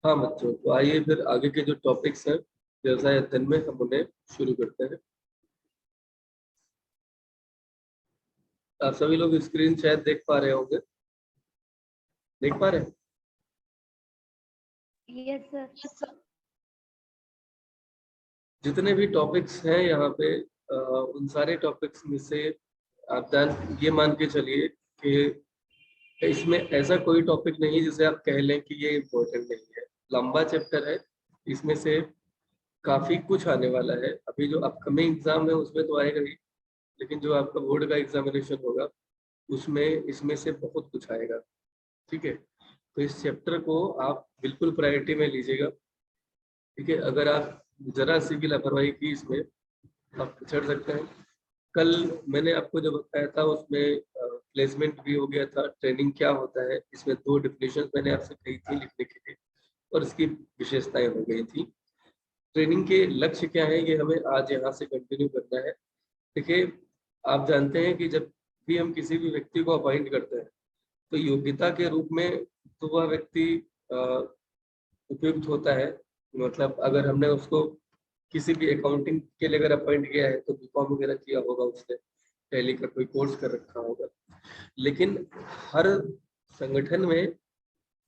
हाँ बच्चों, तो आइए फिर आगे के जो टॉपिक्स हैं व्यवसाय अध्ययन में हम उन्हें शुरू करते हैं। आप सभी लोग स्क्रीन शायद देख पा रहे होंगे, देख पा रहे हैं? Yes sir. जितने भी टॉपिक्स हैं यहाँ पे उन सारे टॉपिक्स में से आप ये मान के चलिए कि इसमें ऐसा कोई टॉपिक नहीं जिसे आप कह लें कि ये इम्पोर्टेंट नहीं है। लंबा चैप्टर है, इसमें से काफी कुछ आने वाला है। अभी जो अपकमिंग एग्जाम है उसमें तो आएगा ही, लेकिन जो आपका बोर्ड का एग्जामिनेशन होगा उसमें इसमें से बहुत कुछ आएगा। ठीक है, तो इस चैप्टर को आप बिल्कुल प्रायोरिटी में लीजिएगा। ठीक है, अगर आप जरा सी भी लापरवाही की इसमें आप पिछड़ सकते हैं। कल मैंने आपको जो बताया था उसमें प्लेसमेंट भी हो गया था, ट्रेनिंग क्या होता है, इसमें 2 डिफिनेशन मैंने आपसे कही थी लिखने के लिए और इसकी विशेषताएं हो गई थी। ट्रेनिंग के लक्ष्य क्या है ये हमें आज यहाँ से कंटिन्यू करना है। देखिए, आप जानते हैं कि जब भी हम किसी भी व्यक्ति को अपॉइंट करते हैं तो योग्यता के रूप में तो वह व्यक्ति उपयुक्त होता है। मतलब अगर हमने उसको किसी भी अकाउंटिंग के लिए अगर अपॉइंट किया है तो बीकॉम वगैरह किया होगा, उसने टैली का कोई कोर्स कर रखा होगा। लेकिन हर संगठन में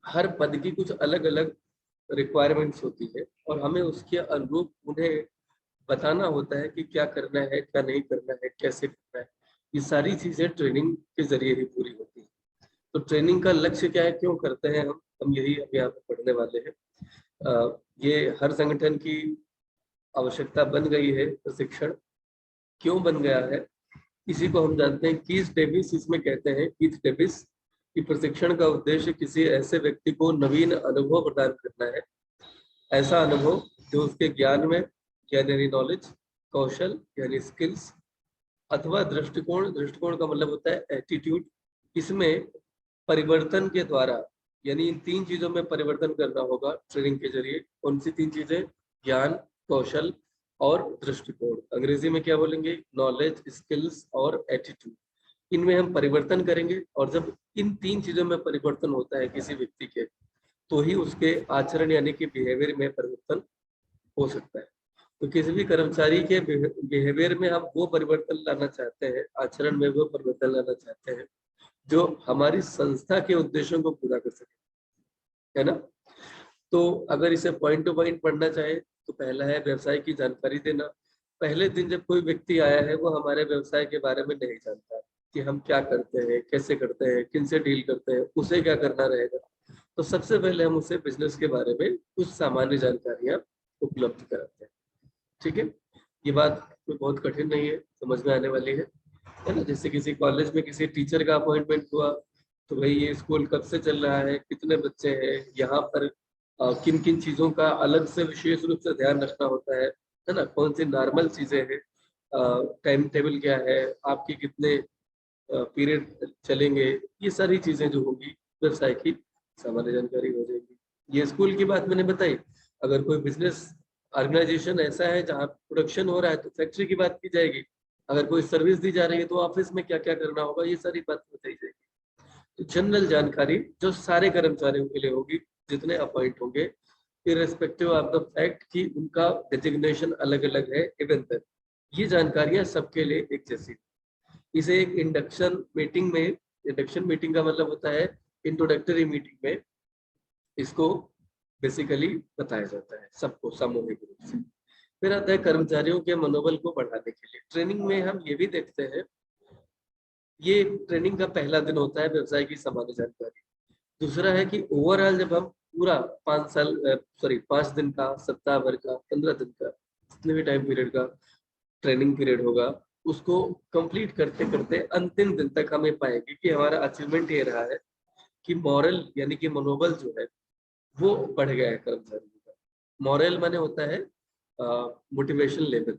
हर पद की कुछ अलग अलग रिक्वायरमेंट्स होती है और हमें उसके अनुरूप उन्हें बताना होता है कि क्या करना है, क्या नहीं करना है, कैसे करना है। ये सारी चीजें ट्रेनिंग के जरिए ही पूरी होती है। तो ट्रेनिंग का लक्ष्य क्या है, क्यों करते हैं हम यही अभी यहाँ पे पढ़ने वाले हैं। ये हर संगठन की आवश्यकता बन गई है। प्रशिक्षण क्यों बन गया है, इसी को हम जानते हैं कीथ डेविस इसमें कहते हैं। कीथ डेविस कि प्रशिक्षण का उद्देश्य किसी ऐसे व्यक्ति को नवीन अनुभव प्रदान करना है, ऐसा अनुभव जो उसके ज्ञान में यानी नॉलेज, कौशल यानी स्किल्स अथवा दृष्टिकोण, दृष्टिकोण का मतलब होता है एटीट्यूड, इसमें परिवर्तन के द्वारा, यानी इन 3 चीजों में परिवर्तन करना होगा ट्रेनिंग के जरिए। कौन सी 3 चीजें? ज्ञान, कौशल और दृष्टिकोण। अंग्रेजी में क्या बोलेंगे? नॉलेज, स्किल्स और एटीट्यूड। इनमें हम परिवर्तन करेंगे और जब इन 3 चीजों में परिवर्तन होता है किसी व्यक्ति के, तो ही उसके आचरण यानी कि बिहेवियर में परिवर्तन हो सकता है। तो किसी भी कर्मचारी के बिहेवियर में हम वो परिवर्तन लाना चाहते हैं, आचरण में वो परिवर्तन लाना चाहते हैं जो हमारी संस्था के उद्देश्यों को पूरा कर सके, है ना। तो अगर इसे पॉइंट टू पॉइंट पढ़ना चाहे तो पहला है व्यवसाय की जानकारी देना। पहले दिन जब कोई व्यक्ति आया है वो हमारे व्यवसाय के बारे में नहीं जानता कि हम क्या करते हैं, कैसे करते हैं, किन से डील करते हैं, उसे क्या करना रहेगा। तो सबसे पहले हम उसे बिजनेस के बारे में कुछ सामान्य जानकारियां उपलब्ध कराते हैं। ठीक है, ये बात कोई बहुत कठिन नहीं है, समझ में आने वाली है ना। जैसे किसी कॉलेज में किसी टीचर का अपॉइंटमेंट हुआ तो भाई ये स्कूल कब से चल रहा है, कितने बच्चे हैं, यहाँ पर किन किन चीजों का अलग से विशेष रूप से ध्यान रखना होता है ना। कौन सी नॉर्मल चीजें हैं, टाइम टेबल क्या है, आपकी कितने पीरियड चलेंगे, ये सारी चीजें जो होगी व्यवसाय की सामान्य जानकारी हो जाएगी। ये स्कूल की बात मैंने बताई। अगर कोई बिजनेस ऑर्गेनाइजेशन ऐसा है जहाँ प्रोडक्शन हो रहा है तो फैक्ट्री की बात की जाएगी। अगर कोई सर्विस दी जा रही है तो ऑफिस में क्या क्या करना होगा, ये सारी बात बताई जाएगी। तो जनरल जानकारी जो सारे कर्मचारियों के लिए होगी जितने अपॉइंट होंगे, इररिस्पेक्टिव ऑफ द फैक्ट कि उनका डेजिग्नेशन अलग अलग है इवन तक, ये जानकारियां सबके लिए एक जैसी। इसे एक इंडक्शन मीटिंग में, इंडक्शन मीटिंग का मतलब होता है इंट्रोडक्टरी मीटिंग में, इसको बेसिकली बताया जाता है सबको सामूहिक रूप से। फिर आता है कर्मचारियों के मनोबल को बढ़ाने के लिए। ट्रेनिंग में हम ये भी देखते हैं, ये ट्रेनिंग का पहला दिन होता है व्यवसाय की सामान्य जानकारी। दूसरा है कि ओवरऑल जब हम पूरा 5 दिन का, सप्ताह भर का, 15 दिन का, जितने भी टाइम पीरियड का ट्रेनिंग पीरियड होगा, उसको कंप्लीट करते करते अंतिम दिन तक हमें पाएंगे कि हमारा अचीवमेंट ये रहा है कि मॉरल यानी कि मनोबल जो है वो बढ़ गया है कर्मचारियों का। मॉरल माने होता है मोटिवेशन लेवल।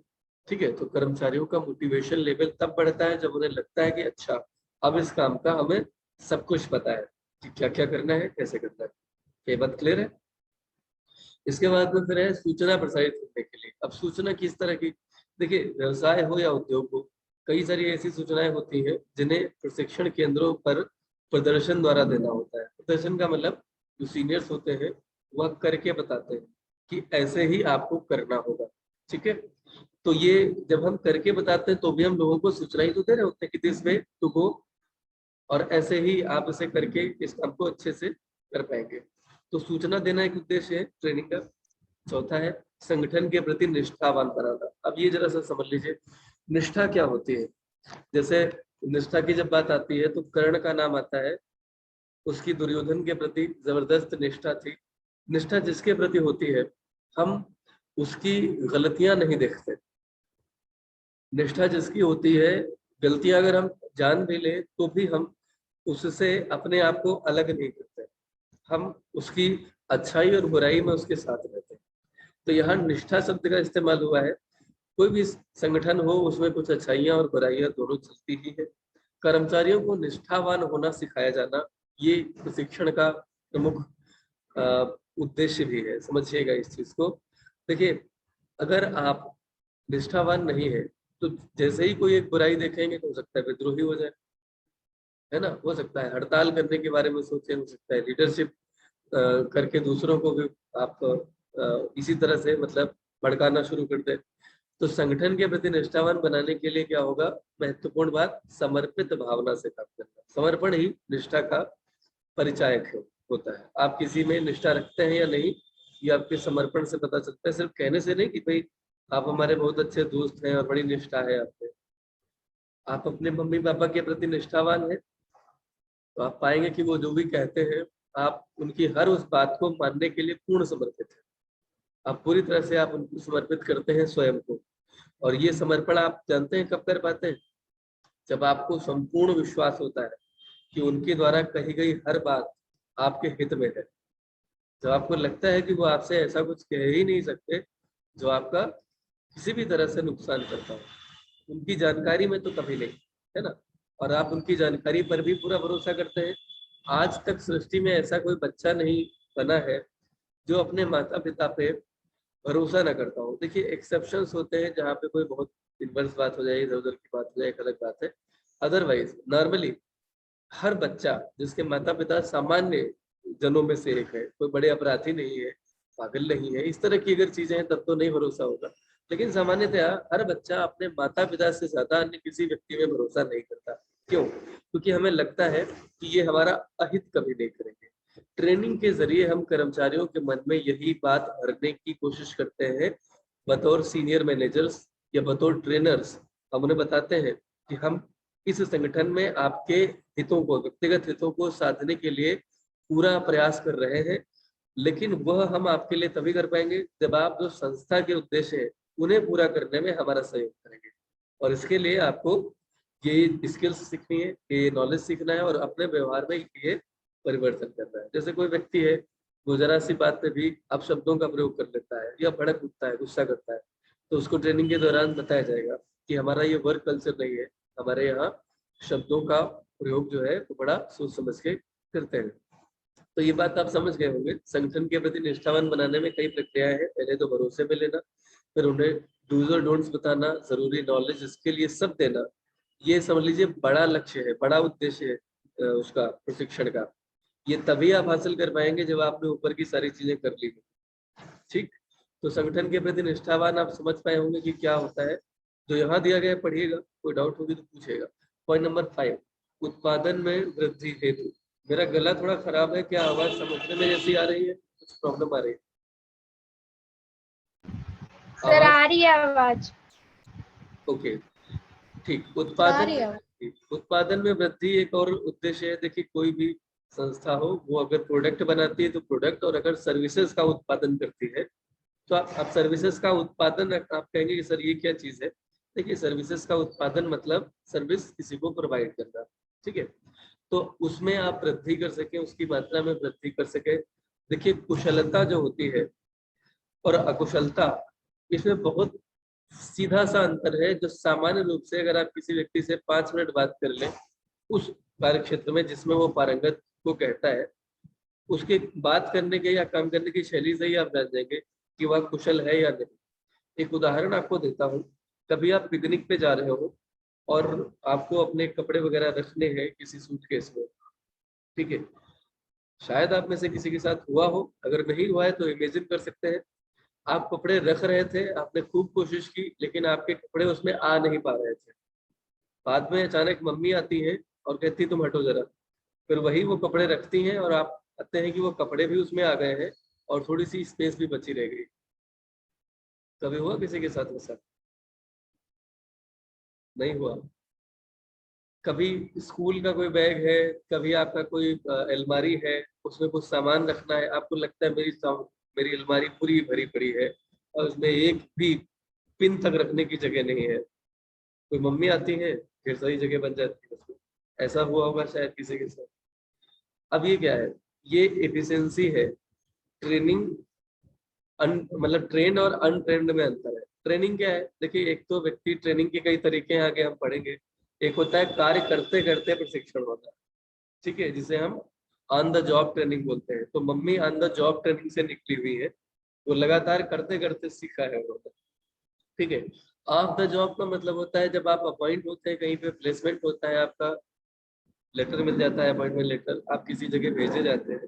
ठीक है, तो कर्मचारियों का मोटिवेशन लेवल तब बढ़ता है जब उन्हें लगता है कि अच्छा अब इस काम का हमें सब कुछ पता है कि क्या क्या करना है, कैसे करना है। ये बात क्लियर है। इसके बाद में फिर है सूचना प्रसारित करने के लिए। अब सूचना किस तरह की? देखिए, व्यवसाय हो या उद्योग हो, कई सारी ऐसी सूचनाएं होती हैं जिन्हें प्रशिक्षण केंद्रों पर प्रदर्शन द्वारा देना होता है। प्रदर्शन का मतलब जो सीनियर्स होते हैं वह करके बताते हैं कि ऐसे ही आपको करना होगा। ठीक है, तो ये जब हम करके बताते हैं तो भी हम लोगों को सूचना ही तो दे रहे होते हैं कि दिस वे टू गो, और ऐसे ही आप इसे करके इस काम को अच्छे से कर पाएंगे। तो सूचना देना एक उद्देश्य है ट्रेनिंग का। चौथा है संगठन के प्रति निष्ठावान बनाना। अब ये जरा सा समझ लीजिए निष्ठा क्या होती है। जैसे निष्ठा की जब बात आती है तो कर्ण का नाम आता है, उसकी दुर्योधन के प्रति जबरदस्त निष्ठा थी। निष्ठा जिसके प्रति होती है हम उसकी गलतियां नहीं देखते। निष्ठा जिसकी होती है, गलतियां अगर हम जान भी ले तो भी हम उससे अपने आप को अलग नहीं करते, हम उसकी अच्छाई और बुराई में उसके साथ रहते हैं। तो यहाँ निष्ठा शब्द का इस्तेमाल हुआ है। कोई भी संगठन हो उसमें कुछ अच्छाइयाँ और बुराइयां दोनों चलती ही है। कर्मचारियों को निष्ठावान होना सिखाया जाना ये प्रशिक्षण का प्रमुख उद्देश्य भी है। समझिएगा इस चीज को। देखिए अगर आप निष्ठावान नहीं है तो जैसे ही कोई एक बुराई देखेंगे तो हो सकता है विद्रोही हो जाए, है ना, हो सकता है हड़ताल करने के बारे में सोचे, हो सकता है लीडरशिप करके दूसरों को भी आप इसी तरह से मतलब भड़काना शुरू कर दे। तो संगठन के प्रति निष्ठावान बनाने के लिए क्या होगा, महत्वपूर्ण बात समर्पित भावना से काम करना। समर्पण ही निष्ठा का परिचायक होता है। आप किसी में निष्ठा रखते हैं या नहीं ये आपके समर्पण से पता चलता है। सिर्फ कहने से नहीं कि भाई आप हमारे बहुत अच्छे दोस्त हैं और बड़ी निष्ठा है आप पे। आप अपने मम्मी पापा के प्रति निष्ठावान है तो आप पाएंगे कि वो जो भी कहते हैं आप उनकी हर उस बात को मानने के लिए पूर्ण समर्पित है। आप पूरी तरह से आप उनको समर्पित करते हैं स्वयं को। और ये समर्पण आप जानते हैं कब कर पाते हैं, जब आपको संपूर्ण विश्वास होता है कि उनके द्वारा कही गई हर बात आपके हित में है। जब आपको लगता है कि वो आपसे ऐसा कुछ कह ही नहीं सकते जो आपका किसी भी तरह से नुकसान करता हो। उनकी जानकारी में तो कभी नहीं, है ना, और आप उनकी जानकारी पर भी पूरा भरोसा करते हैं। आज तक सृष्टि में ऐसा कोई बच्चा नहीं बना है जो अपने माता पिता पे भरोसा ना करता हो। देखिए एक्सेप्शंस होते हैं जहाँ पे कोई बहुत इन्वर्स बात हो जाए, इधर उधर की बात हो जाए, एक अलग बात है। अदरवाइज नॉर्मली हर बच्चा जिसके माता पिता सामान्य जनों में से एक है, कोई बड़े अपराधी नहीं है, पागल नहीं है, इस तरह की अगर चीजें हैं तब तो नहीं भरोसा होगा। लेकिन सामान्यतया हर बच्चा अपने माता पिता से ज्यादा अन्य किसी व्यक्ति में भरोसा नहीं करता। क्यों? क्योंकि हमें लगता है कि ये हमारा अहित कभी नहीं करेंगे। ट्रेनिंग के जरिए हम कर्मचारियों के मन में यही बात भरने की कोशिश करते हैं। बतौर सीनियर मैनेजर्स या बतौर ट्रेनर्स हम उन्हें बताते हैं कि हम इस संगठन में आपके हितों को, व्यक्तिगत हितों को साधने के लिए पूरा प्रयास कर रहे हैं। लेकिन वह हम आपके लिए तभी कर पाएंगे जब आप जो संस्था के उद्देश्य है उन्हें पूरा करने में हमारा सहयोग करेंगे। और इसके लिए आपको ये स्किल्स सीखनी है, ये नॉलेज सीखना है और अपने व्यवहार में ये परिवर्तन करना है। जैसे कोई व्यक्ति है वो जरा सी बात पे भी आप शब्दों का प्रयोग कर लेता है या भड़क उठता है, गुस्सा करता है, तो उसको ट्रेनिंग के दौरान बताया जाएगा कि हमारा ये वर्क कल्चर नहीं है, हमारे यहाँ शब्दों का प्रयोग जो है वो बड़ा सोच समझ के करते हैं। तो ये बात आप समझ गए होंगे। संगठन के प्रति निष्ठावान बनाने में कई प्रक्रियाएं हैं। पहले तो भरोसे में लेना, फिर उन्हें डूज और डोंट्स बताना, जरूरी नॉलेज इसके लिए सब देना। ये समझ लीजिए बड़ा लक्ष्य है, बड़ा उद्देश्य है उसका प्रशिक्षण का। ये तभी आप हासिल कर पाएंगे जब आपने ऊपर की सारी चीजें कर ली। ठीक, तो संगठन के प्रति निष्ठावान आप समझ पाए होंगे कि क्या होता है। जो यहाँ दिया गया पढ़िएगा, कोई डाउट होगी तो पूछेगा। पॉइंट नंबर 5, उत्पादन में वृद्धि हेतु। मेरा गला थोड़ा खराब है, क्या आवाज समझने में जैसी आ रही है, कुछ प्रॉब्लम आ रही है? सर आ रही है आवाज। ओके ठीक। आ रही है। उत्पादन में वृद्धि एक और उद्देश्य है। देखिए कोई भी संस्था हो वो अगर प्रोडक्ट बनाती है तो प्रोडक्ट, और अगर सर्विसेज का उत्पादन करती है तो आप सर्विसेज का उत्पादन आप कहेंगे कि सर ये क्या चीज है। देखिए सर्विसेज का उत्पादन मतलब सर्विस किसी को प्रोवाइड करना। ठीक है, तो उसमें आप वृद्धि कर सके, उसकी मात्रा में वृद्धि कर सके। देखिए कुशलता जो होती है और अकुशलता, इसमें बहुत सीधा सा अंतर है। जो सामान्य रूप से अगर आप किसी व्यक्ति से 5 मिनट बात कर लें उस कार्य क्षेत्र में जिसमें वो पारंगत को कहता है, उसके बात करने के या काम करने की शैली से ही आप जान जाएंगे कि वह कुशल है या नहीं। एक उदाहरण आपको देता हूँ। कभी आप पिकनिक पे जा रहे हो और आपको अपने कपड़े वगैरह रखने हैं किसी सूटकेस में, ठीक है, शायद आप में से किसी के साथ हुआ हो, अगर नहीं हुआ है तो इमेजिन कर सकते हैं, आप कपड़े रख रहे थे, आपने खूब कोशिश की, लेकिन आपके कपड़े उसमें आ नहीं पा रहे थे। बाद में अचानक मम्मी आती है और कहती तुम हटो जरा, फिर वही वो कपड़े रखती हैं और आप पाते हैं कि वो कपड़े भी उसमें आ गए हैं और थोड़ी सी स्पेस भी बची रह गई। कभी हुआ किसी के साथ ऐसा? नहीं हुआ? कभी स्कूल का कोई बैग है, कभी आपका कोई अलमारी है, उसमें कुछ सामान रखना है, आपको लगता है मेरी अलमारी पूरी भरी पड़ी है और उसमें एक भी पिन तक रखने की जगह नहीं है, कोई मम्मी आती है, ढेर सारी जगह बन जाती है उसमें। ऐसा हुआ होगा शायद किसी के साथ। अब ये क्या है? ये एफिशिएंसी है। ट्रेनिंग मतलब ट्रेंड और अनट्रेंड में अंतर है। ट्रेनिंग क्या है? देखिए, एक तो व्यक्ति ट्रेनिंग के कई तरीके हैं, आगे हम पढ़ेंगे। एक होता है कार्य करते करते प्रशिक्षण होता है, ठीक है, जिसे हम ऑन द जॉब ट्रेनिंग बोलते हैं। तो mummy on the job training से निकली हुई है, वो लगातार करते करते सीखा है उन्होंने, ठीक है। ऑफ द जॉब का मतलब होता है जब आप अपॉइंट होते हैं कहीं पे, प्लेसमेंट होता है आपका, लेटर मिल जाता है, अपॉइंटमेंट लेटर, आप किसी जगह भेजे जाते हैं,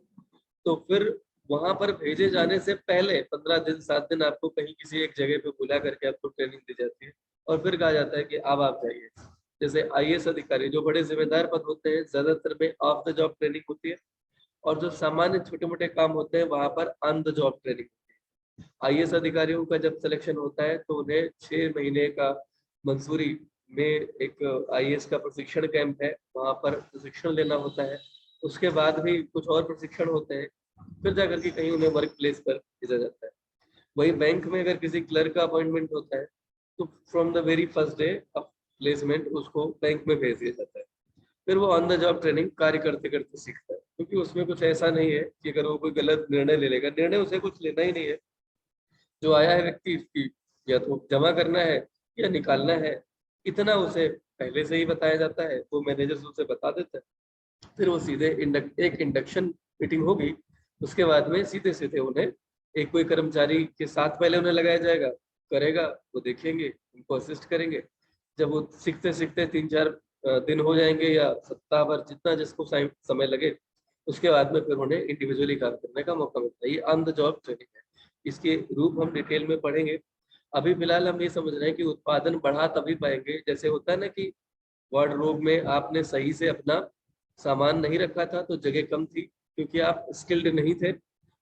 तो फिर वहां पर भेजे जाने से पहले 15 दिन 7 दिन आपको कहीं किसी एक जगह पे बुला करके आपको ट्रेनिंग दी जाती है और फिर कहा जाता है कि अब आप जाइए। जैसे आईएएस अधिकारी जो बड़े जिम्मेदार पद होते हैं, ज्यादातर में ऑफ द जॉब ट्रेनिंग होती है, और जो सामान्य छोटे मोटे काम होते हैं वहां पर ऑन द जॉब ट्रेनिंग होती है। आईएएस अधिकारियों का जब सिलेक्शन होता है तो उन्हें 6 महीने का मंसूरी में एक आईएएस का प्रशिक्षण कैंप है, वहां पर प्रशिक्षण लेना होता है। उसके बाद भी कुछ और प्रशिक्षण होते हैं, फिर जाकर के कहीं उन्हें वर्क प्लेस पर भेजा जाता है। वही बैंक में अगर किसी क्लर्क का अपॉइंटमेंट होता है तो from the very first day of placement उसको बैंक में भेज दिया जाता है। फिर वो ऑन द जॉब ट्रेनिंग कार्य करते करते सीखता है, क्योंकि उसमें कुछ ऐसा नहीं है कि अगर वो कोई गलत निर्णय ले लेगा, निर्णय उसे कुछ लेना ही नहीं है। जो आया है व्यक्ति, उसकी या तो जमा करना है या निकालना है, इतना उसे पहले से ही बताया जाता है, तो मैनेजर उसे बता देता है। फिर वो सीधे एक इंडक्शन मीटिंग होगी, उसके बाद में सीधे सीधे उन्हें एक कोई कर्मचारी के साथ पहले उन्हें लगाया जाएगा, करेगा, वो देखेंगे, उनको असिस्ट करेंगे। जब वो सीखते सीखते 3-4 दिन हो जाएंगे या सप्ताह भर, जितना जिसको समय लगे, उसके बाद में फिर उन्हें इंडिविजुअली काम करने का मौका मिलता है। ये ऑन द जॉब ट्रेनिंग है। इसके रूप हम डिटेल में पढ़ेंगे। अभी फिलहाल हम ये समझ रहे हैं कि उत्पादन बढ़ा तभी पाएंगे, जैसे होता है ना कि वार्डरोब में आपने सही से अपना सामान नहीं रखा था तो जगह कम थी, क्योंकि आप स्किल्ड नहीं थे,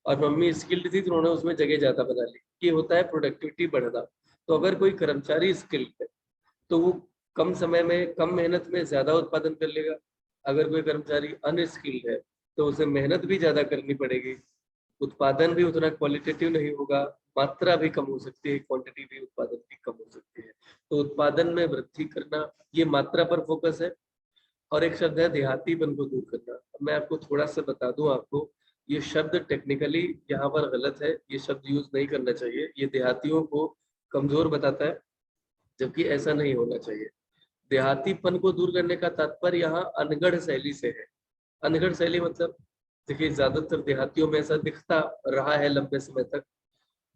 और मम्मी स्किल्ड थी तो उन्होंने उसमें जगह ज्यादा बना ली। ये होता है प्रोडक्टिविटी बढ़ना। तो अगर कोई कर्मचारी स्किल्ड है तो वो कम समय में कम मेहनत में ज्यादा उत्पादन कर लेगा। अगर कोई कर्मचारी अनस्किल्ड है तो उसे मेहनत भी ज्यादा करनी पड़ेगी, उत्पादन भी उतना क्वालिटेटिव नहीं होगा, मात्रा भी कम हो सकती है, क्वांटिटी भी उत्पादन की कम हो सकती है। तो उत्पादन में वृद्धि करना, ये मात्रा पर फोकस है। और एक शब्द है देहातीपन को दूर करना। अब मैं आपको थोड़ा सा बता दूं आपको, ये शब्द टेक्निकली यहाँ पर गलत है, ये शब्द यूज नहीं करना चाहिए, ये देहातियों को कमजोर बताता है, जबकि ऐसा नहीं होना चाहिए। देहातीपन को दूर करने का तात्पर्य यहाँ अनगढ़ शैली से है। अनगढ़ शैली मतलब, देखिए ज्यादातर देहातियों में ऐसा दिखता रहा है लंबे समय तक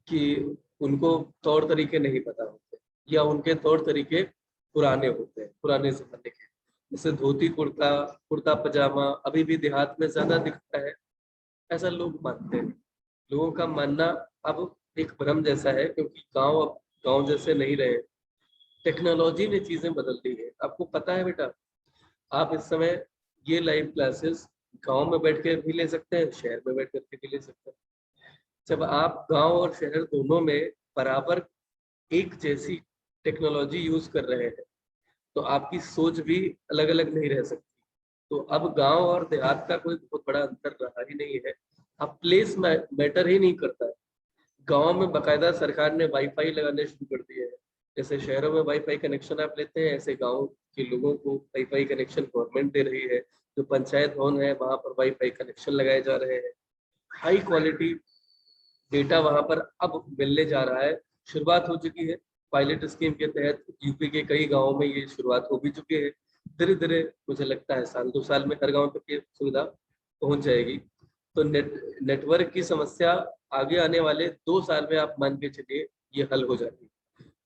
कि उनको तौर तरीके नहीं पता होते, या उनके तौर तरीके पुराने होते हैं, पुराने जमाने के। जैसे धोती कुर्ता, कुर्ता पजामा अभी भी देहात में ज्यादा दिखता है, ऐसा लोग मानते हैं। लोगों का मानना अब एक भ्रम जैसा है, क्योंकि गांव अब गांव जैसे नहीं रहे। टेक्नोलॉजी ने चीजें बदल दी है। आपको पता है बेटा, आप इस समय ये लाइव क्लासेस गांव में बैठ के भी ले सकते हैं, शहर में बैठ करके भी ले सकते हैं। जब आप गांव और शहर दोनों में बराबर एक जैसी टेक्नोलॉजी यूज कर रहे हैं, तो आपकी सोच भी अलग अलग नहीं रह सकती। तो अब गांव और देहात का कोई बहुत बड़ा अंतर रहा ही नहीं है। अब प्लेस मैटर ही नहीं करता है। गांव में बकायदा सरकार ने वाईफाई लगाने शुरू कर दिए हैं। जैसे शहरों में वाईफाई कनेक्शन आप लेते हैं, ऐसे गांव के लोगों को वाईफाई कनेक्शन गवर्नमेंट दे रही है। जो पंचायत भवन है वहां पर वाईफाई कनेक्शन लगाए जा रहे हैं। हाई क्वालिटी डेटा वहां पर अब मिलने जा रहा है। शुरुआत हो चुकी है पायलट स्कीम के तहत, यूपी के कई गांवों में ये शुरुआत हो भी चुकी है। धीरे धीरे मुझे लगता है 1-2 साल में हर गांव तक ये सुविधा पहुंच जाएगी। तो नेटवर्क की समस्या आगे आने वाले 2 साल में आप मान के चलिए ये हल हो जाएगी।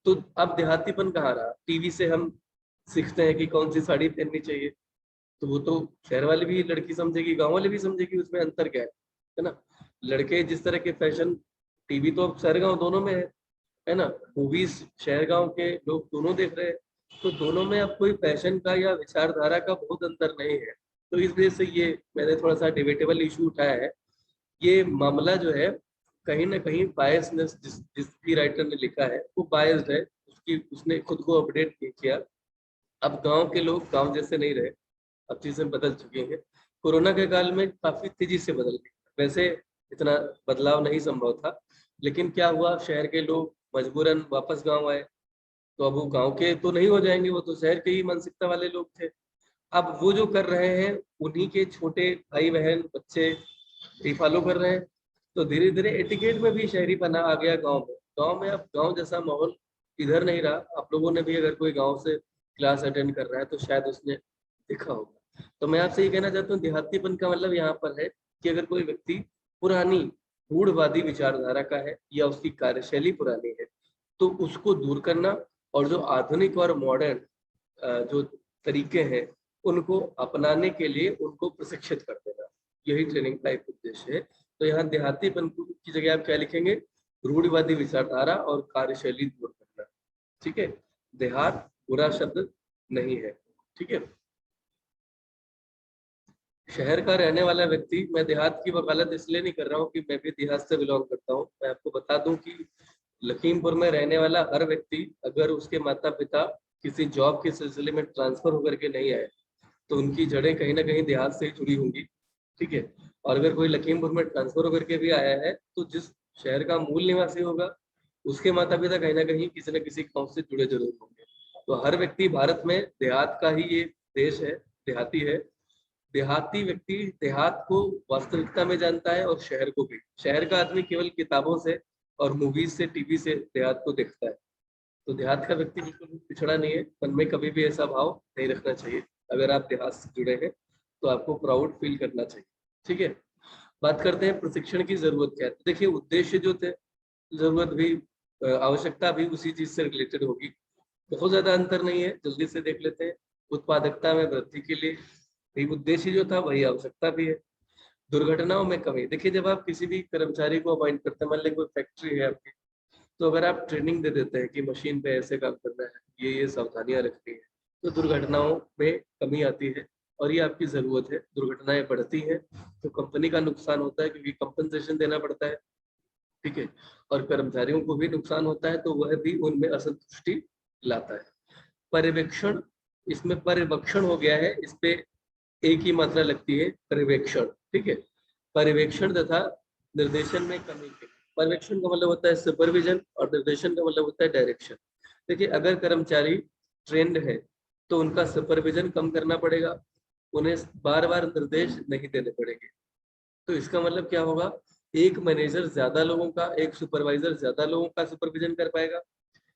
तो अब देहातीपन कहाँ रहा? टीवी से हम सीखते हैं कि कौन सी साड़ी पहननी चाहिए, तो वो तो शहर वाले भी लड़की समझेगी, गांव वाले भी समझेगी, उसमें अंतर क्या है ना। लड़के जिस तरह के फैशन, टीवी तो अब शहर गांव दोनों में है ना, मूवीज शहर गांव के लोग दोनों देख रहे हैं, तो दोनों में अब कोई फैशन का या विचारधारा का बहुत अंतर नहीं है। तो इस वजह से ये मैंने थोड़ा सा डिबेटेबल इशू उठाया है। ये मामला जो है कहीं ना कहीं बायसनेस, जिस भी राइटर ने लिखा है वो बायस्ड है, उसकी उसने खुद को अपडेट नहीं किया। अब गांव के लोग गांव जैसे नहीं रहे, अब चीजें बदल चुकी हैं। कोरोना के काल में काफी तेजी से बदल गई, वैसे इतना बदलाव नहीं संभव था, लेकिन क्या हुआ, शहर के लोग मजबूरन वापस गांव आए। तो अब वो गांव के तो नहीं हो जाएंगे, वो तो शहर के ही मानसिकता वाले लोग थे। अब वो जो कर रहे हैं उन्हीं के छोटे भाई बहन बच्चे भी फॉलो कर रहे हैं। तो धीरे धीरे एटिकेट में भी शहरी पना आ गया गांव में। गांव में अब गांव जैसा माहौल इधर नहीं रहा। आप लोगों ने भी अगर कोई गांव से क्लास अटेंड कर रहा है तो शायद उसने देखा होगा। तो मैं आपसे ये कहना चाहता हूँ, देहातीपन का मतलब यहाँ पर है कि अगर कोई व्यक्ति पुरानी गूढ़वादी विचारधारा का है या उसकी कार्यशैली पुरानी है तो उसको दूर करना, और जो आधुनिक और मॉडर्न जो तरीके हैं उनको अपनाने के लिए उनको प्रशिक्षित कर देना, यही ट्रेनिंग का एक उद्देश्य है। तो यहाँ देहातीपन की जगह आप क्या लिखेंगे, रूढ़िवादी विचारधारा और कार्यशैली दूर करना। ठीक है, देहात बुरा शब्द नहीं है। ठीक है, शहर का रहने वाला व्यक्ति, मैं देहात की वकालत इसलिए नहीं कर रहा हूँ कि मैं भी देहात से बिलोंग करता हूँ। मैं आपको बता दूं कि लखीमपुर में रहने वाला हर व्यक्ति, अगर उसके माता पिता किसी जॉब के सिलसिले में ट्रांसफर होकर के नहीं आए तो उनकी जड़ें कहीं ना कहीं देहात से ही जुड़ी होंगी। ठीक है, और अगर कोई लखीमपुर में ट्रांसफर होकर के भी आया है तो जिस शहर का मूल निवासी होगा उसके माता पिता कहीं ना कहीं किसी न किसी गाँव से जुड़े जरूर होंगे। तो हर व्यक्ति भारत में देहात का ही ये देश है, देहाती है। देहाती व्यक्ति देहात को वास्तविकता में जानता है और शहर को भी। शहर का आदमी केवल किताबों से और मूवीज से, टीवी से देहात को देखता है। तो देहात का व्यक्ति बिल्कुल भी पिछड़ा नहीं है। मन में कभी भी ऐसा भाव नहीं रखना चाहिए। अगर आप देहात से जुड़े हैं तो आपको प्राउड फील करना चाहिए। ठीक है, बात करते हैं प्रशिक्षण की जरूरत क्या है। तो देखिए, उद्देश्य जो थे, जरूरत भी, आवश्यकता भी उसी चीज से रिलेटेड होगी। बहुत ज्यादा अंतर नहीं है, जल्दी से देख लेते हैं। उत्पादकता में वृद्धि के लिए भी उद्देश्य जो था वही आवश्यकता भी है। दुर्घटनाओं में कमी, देखिए जब आप किसी भी कर्मचारी को अपॉइंट करते हैं, मान लीजिए कोई फैक्ट्री है आपकी, तो अगर आप ट्रेनिंग दे देते हैं कि मशीन पे ऐसे काम करना है, ये सावधानियां रखनी है, तो दुर्घटनाओं में कमी आती है और ये आपकी जरूरत है। दुर्घटनाएं बढ़ती हैं तो कंपनी का नुकसान होता है क्योंकि कंपनसेशन देना पड़ता है। ठीक है, और कर्मचारियों को भी नुकसान होता है तो वह भी उनमें असंतुष्टि लाता है। पर्यवेक्षण, इसमें पर्यवेक्षण हो गया है, इस पे एक ही मात्रा लगती है, पर्यवेक्षण। ठीक है, पर्यवेक्षण तथा निर्देशन में कमी के, पर्यवेक्षण का मतलब होता है सुपरविजन और निर्देशन का मतलब होता है डायरेक्शन। देखिए, अगर कर्मचारी ट्रेंड है तो उनका सुपरविजन कम करना पड़ेगा, उन्हें बार बार निर्देश नहीं देने पड़ेंगे। तो इसका मतलब क्या होगा, एक मैनेजर ज्यादा लोगों का, एक सुपरवाइजर ज्यादा लोगों का सुपरविजन कर पाएगा,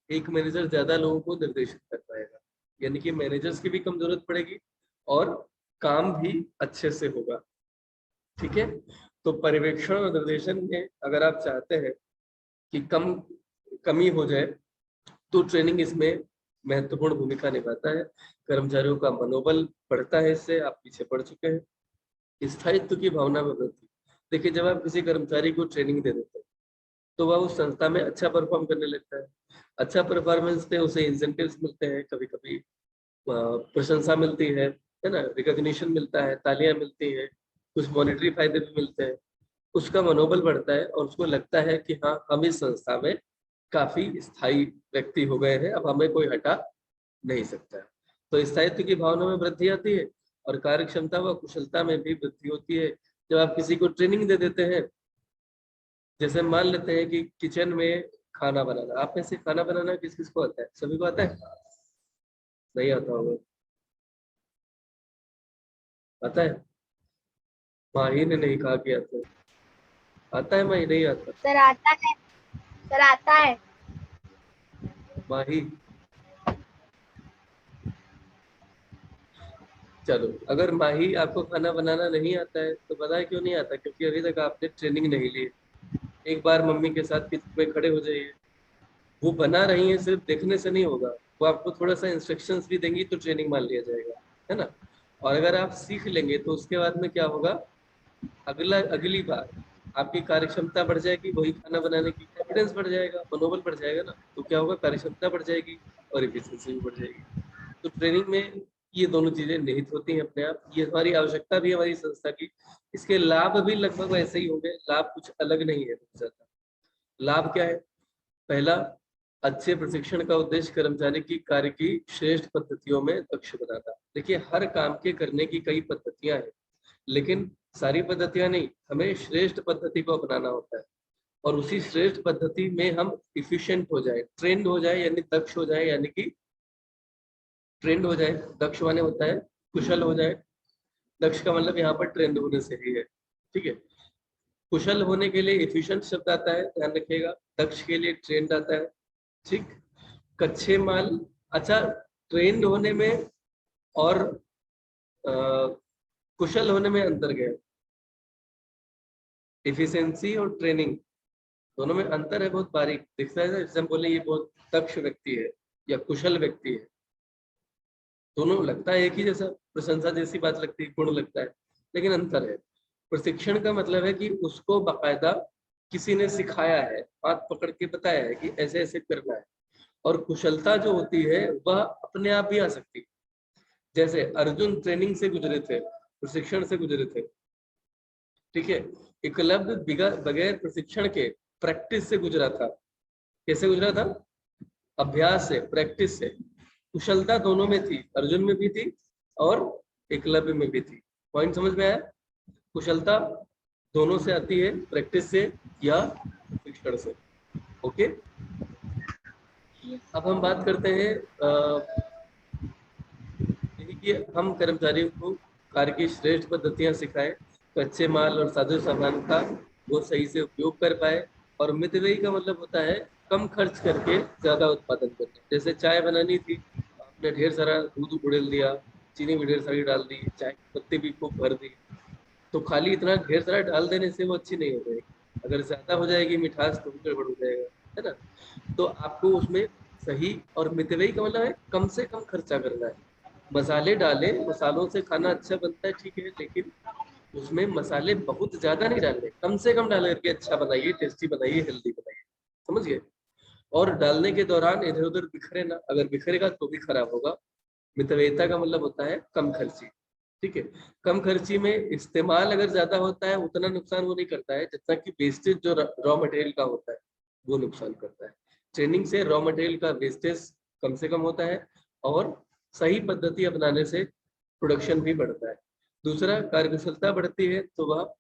एक मैनेजर ज्यादा लोगों को निर्देशित कर पाएगा। यानी कि मैनेजर्स की भी कम जरूरत पड़ेगी और काम भी अच्छे से होगा। ठीक है, तो पर्यवेक्षण और निर्देशन में अगर आप चाहते हैं कि कमी हो जाए तो ट्रेनिंग इसमें महत्वपूर्ण भूमिका निभाता है। कर्मचारियों का मनोबल बढ़ता है, इससे आप पीछे पड़ चुके हैं। स्थायित्व की भावना में वृद्धि, देखिए जब आप किसी कर्मचारी को ट्रेनिंग दे देते हैं तो वह उस संस्था में अच्छा परफॉर्म करने लगता है। अच्छा परफॉर्मेंस पे उसे इंसेंटिव्स मिलते हैं, कभी कभी प्रशंसा मिलती है ना, रिकॉग्निशन मिलता है, तालियां मिलती हैं, कुछ मॉनेटरी फायदे भी मिलते हैं। उसका मनोबल बढ़ता है और उसको लगता है कि हाँ, हम इस संस्था में काफी स्थायी व्यक्ति हो गए हैं, अब हमें कोई हटा नहीं सकता है। तो स्थायित्व की भावना में वृद्धि आती है और कार्य क्षमता व कुशलता में भी वृद्धि होती है। जब आप किसी को ट्रेनिंग दे देते हैं, जैसे मान लेते हैं कि किचन में खाना बनाना, आप में से खाना बनाना किस किस को आता है? सभी को आता है? नहीं आता होगा? आता है? माही ने नहीं कहा कि आता है। आता है माही? नहीं आता? सर आता है, सर आता है। माही, चलो, अगर माही आपको खाना बनाना नहीं आता है तो पता है क्यों नहीं आता? क्योंकि अभी तक आपने ट्रेनिंग नहीं ली। एक बार मम्मी के साथ किचन में खड़े हो जाइए, वो बना रही है, सिर्फ देखने से नहीं होगा, वो आपको थोड़ा सा इंस्ट्रक्शंस भी देंगी तो ट्रेनिंग मान लिया जाएगा, है ना। और अगर आप सीख लेंगे तो उसके बाद में क्या होगा, अगली बार आपकी कार्यक्षमता बढ़ जाएगी, वही खाना बनाने की कॉन्फिडेंस बढ़ जाएगा, मनोबल बढ़ जाएगा ना, तो क्या होगा, कार्यक्षमता बढ़ जाएगी और एफिशिएंसी भी बढ़ जाएगी। तो ट्रेनिंग में ये दोनों चीजें निहित होती हैं अपने आप, ये हमारी आवश्यकता भी है हमारी संस्था की। इसके लाभ भी लगभग वैसे ही होंगे, लाभ कुछ अलग नहीं है बहुत ज्यादा। लाभ क्या है, पहला, अच्छे प्रशिक्षण का उद्देश्य कर्मचारी की कार्य की श्रेष्ठ पद्धतियों में दक्ष बनाना। देखिए हर काम के करने की कई पद्धतियां हैं, लेकिन सारी पद्धतियां नहीं, हमें श्रेष्ठ पद्धति को अपनाना होता है और उसी श्रेष्ठ पद्धति में हम इफिशिएंट हो जाए, ट्रेंड हो जाए, यानी दक्ष हो जाए, यानी कि ट्रेंड हो जाए, दक्ष माने होता है कुशल हो जाए, दक्ष का मतलब यहाँ पर ट्रेंड होने से ही है, ठीक है। कुशल होने के लिए एफिशिएंट शब्द आता है, ध्यान रखिएगा, दक्ष के लिए ट्रेंड आता है, ठीक। कच्चे माल, अच्छा, ट्रेंड होने में और कुशल होने में अंतर क्या है, एफिशिएंसी और ट्रेनिंग दोनों में अंतर है, बहुत बारीक दिखता है, जैसे हम बोले ये बहुत दक्ष व्यक्ति है या कुशल व्यक्ति है, दोनों लगता है एक ही जैसा, प्रशंसा जैसी बात लगती है, गुण लगता है, लेकिन अंतर है। प्रशिक्षण का मतलब है कि उसको बाकायदा किसी ने सिखाया है, हाथ पकड़ के बताया है कि ऐसे ऐसे करना है, और कुशलता जो होती है वह अपने आप भी आ सकती है। जैसे अर्जुन ट्रेनिंग से गुजरे थे, प्रशिक्षण से गुजरे थे, ठीक है। एकलव्य बगैर प्रशिक्षण के प्रैक्टिस से गुजरा था। कैसे गुजरा था, अभ्यास से, प्रैक्टिस से। कुशलता दोनों में थी, अर्जुन में भी थी और एकलव्य में भी थी। पॉइंट समझ में आया, कुशलता दोनों से आती है, प्रैक्टिस से या प्रशिक्षण से, ओके। अब हम बात करते हैं कि हम कर्मचारियों को कार्य की श्रेष्ठ पद्धतियां सिखाएं, कच्चे माल और साजो सामान का वो सही से उपयोग कर पाए, और मितव्ययी का मतलब होता है कम खर्च करके ज्यादा उत्पादन करना। जैसे चाय बनानी थी, आपने ढेर सारा दूध उड़ेल दिया, चीनी भी ढेर सारी डाल दी, चाय की पत्ती भी खूब भर दी, तो खाली इतना ढेर सारा डाल देने से वो अच्छी नहीं हो जाएगी, अगर ज्यादा हो जाएगी मिठास तो गड़बड़ हो जाएगा, है ना। तो आपको उसमें सही, और मितव्ययी का मतलब है कम से कम खर्चा करना है। मसाले डाले, मसालों से खाना अच्छा बनता है, ठीक है, लेकिन उसमें मसाले बहुत ज्यादा नहीं डालने, कम से कम डाल करके अच्छा बनाइए, टेस्टी बनाइए, हेल्दी बनाइए, समझ गए। और डालने के दौरान इधर उधर बिखरे ना, अगर बिखरेगा तो भी खराब होगा। मितव्ययिता का मतलब होता है कम खर्ची, ठीक है। कम खर्ची में इस्तेमाल अगर ज्यादा होता है उतना नुकसान वो नहीं करता है जितना कि वेस्टेज जो रॉ मटेरियल का होता है वो नुकसान करता है। ट्रेनिंग से रॉ मटेरियल का वेस्टेज कम से कम होता है और सही पद्धति अपनाने से प्रोडक्शन भी बढ़ता है। दूसरा, कार्यकुशलता बढ़ती है तो वह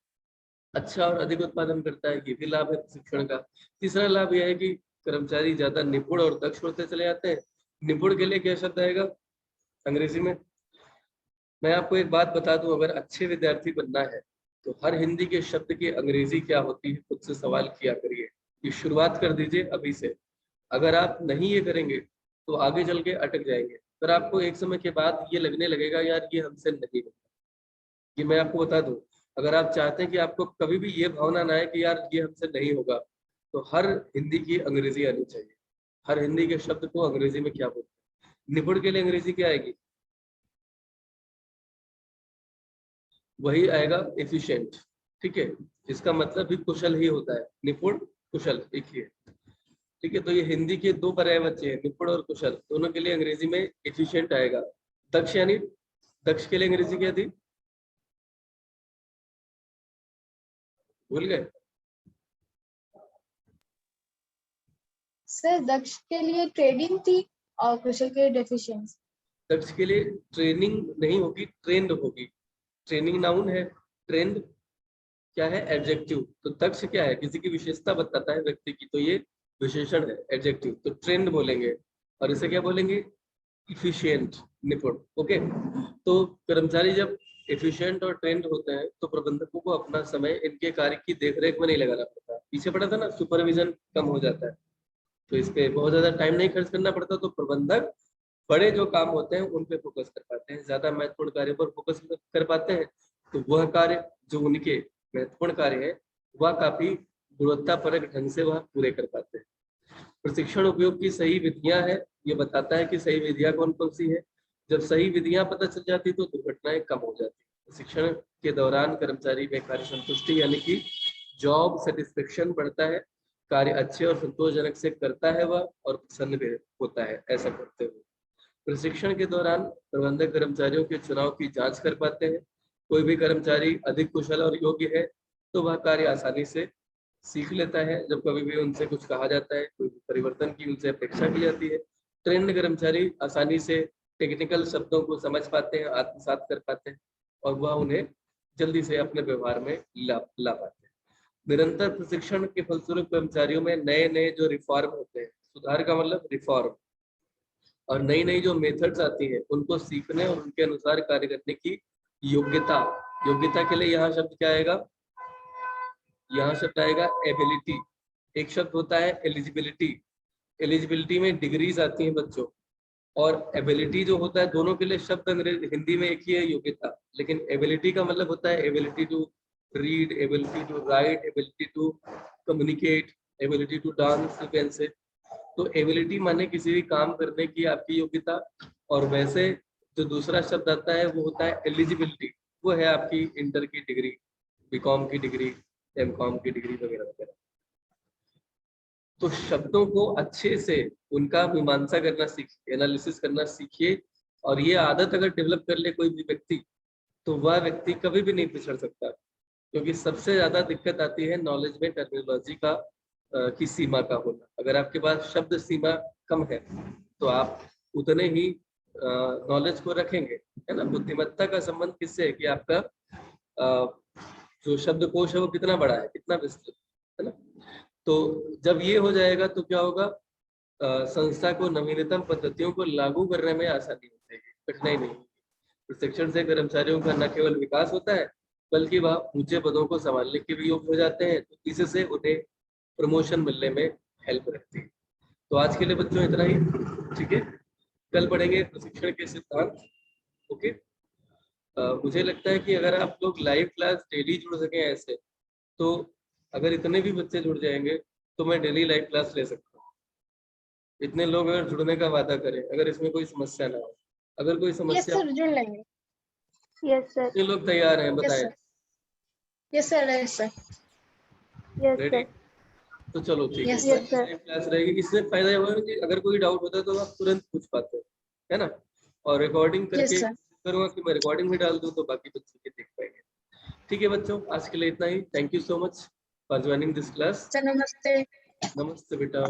अच्छा और अधिक उत्पादन करता है, ये भी लाभ है प्रशिक्षण का। तीसरा लाभ यह है कि कर्मचारी ज्यादा निपुण और दक्ष होते चले जाते हैं। निपुण के लिए क्या शब्द आएगा अंग्रेजी में, मैं आपको एक बात बता दूं, अगर अच्छे विद्यार्थी बनना है तो हर हिंदी के शब्द की अंग्रेजी क्या होती है खुद से सवाल किया करिए, ये शुरुआत कर दीजिए अभी से। अगर आप नहीं ये करेंगे तो आगे चल के अटक जाएंगे, फिर आपको एक समय के बाद ये लगने लगेगा यार ये हमसे नहीं होगा। ये मैं आपको बता दूं, अगर आप चाहते हैं कि आपको कभी भी ये भावना ना आए कि यार ये हमसे नहीं होगा, तो हर हिंदी की अंग्रेजी आनी चाहिए। हर हिंदी के शब्द को अंग्रेजी में क्या बोलते हैं, निपुण के लिए अंग्रेजी क्या आएगी, वही आएगा एफिशिएंट, ठीक है। इसका मतलब भी कुशल ही होता है, निपुण कुशल एक ही है, ठीक है। तो ये हिंदी के दो पर्याय बचे हैं, निपुण और कुशल, दोनों के लिए अंग्रेजी में एफिशिएंट आएगा। दक्ष यानी, दक्ष के लिए अंग्रेजी क्या थी, भूल गए, सर दक्ष के लिए ट्रेडिंग थी और कुशल के लिए डेफिशिएंसी। दक्ष के लिए ट्रेनिंग नहीं होगी, ट्रेंड होगी। ट्रेनिंग नाउन है, ट्रेंड क्या है, एडजेक्टिव। तो दक्ष क्या है, किसी की विशेषता बताता है व्यक्ति की, तो ये विशेषण है, एडजेक्टिव, तो ट्रेंड बोलेंगे। और इसे क्या बोलेंगे, इफिशिएंट, निपुण, ओके। तो कर्मचारी जब एफिशिएंट और ट्रेंड होते हैं तो प्रबंधकों को अपना समय इनके कार्य की देखरेख में नहीं लगाना पड़ता। पीछे पड़ा था ना, सुपरविजन कम हो जाता है, तो इस पे बहुत ज्यादा टाइम नहीं खर्च करना पड़ता, तो प्रबंधक बड़े जो काम होते हैं उन पे फोकस कर पाते हैं, ज्यादा महत्वपूर्ण कार्य पर फोकस कर पाते हैं। तो वह कार्य जो उनके महत्वपूर्ण कार्य है वह काफी गुणवत्तापरक ढंग से वह पूरे कर पाते हैं। प्रशिक्षण उपयोग की सही विधियां है, ये बताता है कि सही विधियां कौन कौन सी है। जब सही विधियां पता चल जाती तो दुर्घटनाएं कम हो जाती। प्रशिक्षण के दौरान कर्मचारी में कार्य संतुष्टि यानी कि जॉब सेटिस्फेक्शन बढ़ता है, कार्य अच्छे और संतोषजनक से करता है वह और प्रसन्न भी होता है ऐसा करते हुए। प्रशिक्षण के दौरान प्रबंधक कर्मचारियों के चुनाव की जांच कर पाते हैं। कोई भी कर्मचारी अधिक कुशल और योग्य है तो वह कार्य आसानी से सीख लेता है। जब कभी भी उनसे कुछ कहा जाता है, कोई परिवर्तन की उनसे अपेक्षा की जाती है, ट्रेंड कर्मचारी आसानी से टेक्निकल शब्दों को समझ पाते हैं, आत्मसात कर पाते हैं और वह उन्हें जल्दी से अपने व्यवहार में ला पाते हैं। निरंतर प्रशिक्षण के फलस्वरूप कर्मचारियों में नए नए जो रिफॉर्म होते हैं, सुधार का मतलब रिफॉर्म, और नई नई जो मेथड्स आती है उनको सीखने और उनके अनुसार कार्य करने की योग्यता। योग्यता के लिए यहाँ शब्द क्या आएगा? यहाँ शब्द आएगा एबिलिटी। एक शब्द होता है एलिजिबिलिटी। एलिजिबिलिटी में डिग्रीज आती हैं बच्चों, और एबिलिटी जो होता है, दोनों के लिए शब्द अंग्रेजी हिंदी में एक ही है, योग्यता। लेकिन एबिलिटी का मतलब होता है ability to read, ability to write, ability to communicate, ability to dance, से। तो एबिलिटी माने किसी भी काम करने की आपकी योग्यता, और वैसे जो दूसरा शब्द आता है वो होता है एलिजिबिलिटी। वो है आपकी इंटर की डिग्री, बीकॉम की डिग्री, एमकॉम की डिग्री वगैरह वगैरह। तो शब्दों को अच्छे से उनका मीमांसा करना सीखिए, एनालिसिस करना सीखिए, और ये आदत अगर डेवलप कर ले कोई भी व्यक्ति तो वह व्यक्ति कभी भी नहीं पिछड़ सकता। क्योंकि सबसे ज्यादा दिक्कत आती है नॉलेज में टर्मिनोलॉजी का की सीमा का होना। अगर आपके पास शब्द सीमा कम है तो आप उतने ही नॉलेज को रखेंगे, है ना। बुद्धिमत्ता का संबंध किससे है कि आपका जो शब्दकोश है वो कितना बड़ा है, कितना विस्तृत है ना। तो जब ये हो जाएगा तो क्या होगा, संस्था को नवीनतम पद्धतियों को लागू करने में आसानी हो जाएगी, कठिनाई नहीं होगी। प्रशिक्षण से कर्मचारियों का न केवल विकास होता है बल्कि वह ऊंचे पदों को संभालने के भी योग्य हो जाते हैं, तो इससे उन्हें प्रमोशन मिलने में हेल्प रहती है। तो आज के लिए बच्चों इतना ही, ठीक है। कल पढ़ेंगे प्रशिक्षण के सिद्धांत। ओके। मुझे लगता है कि अगर आप लोग लाइव क्लास डेली जुड़ सके ऐसे, तो अगर इतने भी बच्चे जुड़ जाएंगे तो मैं डेली लाइव क्लास ले सकता हूँ। इतने लोग अगर जुड़ने का वादा करें, अगर इसमें कोई समस्या ना हो। अगर कोई समस्या, यस सर, जुड़ लेंगे। Yes sir. कितने लोग तैयार हैं बताएं? Yes sir, yes sir, yes ready? Sir. तो चलो ठीक है, यस सर। लाइव क्लास रहेगी। इससे फायदा ये होगा कि अगर कोई डाउट होता है तो आप तुरंत पूछ पाते हैं, है ना। और रिकॉर्डिंग यस करके सर। करूँगा कि मैं रिकॉर्डिंग भी डाल दूँ तो बाकी बच्चे के देख पाएंगे। ठीक है बच्चों, आज के लिए इतना ही। Thank you so much for joining this class. Sir नमस्ते। नमस्ते बेटा।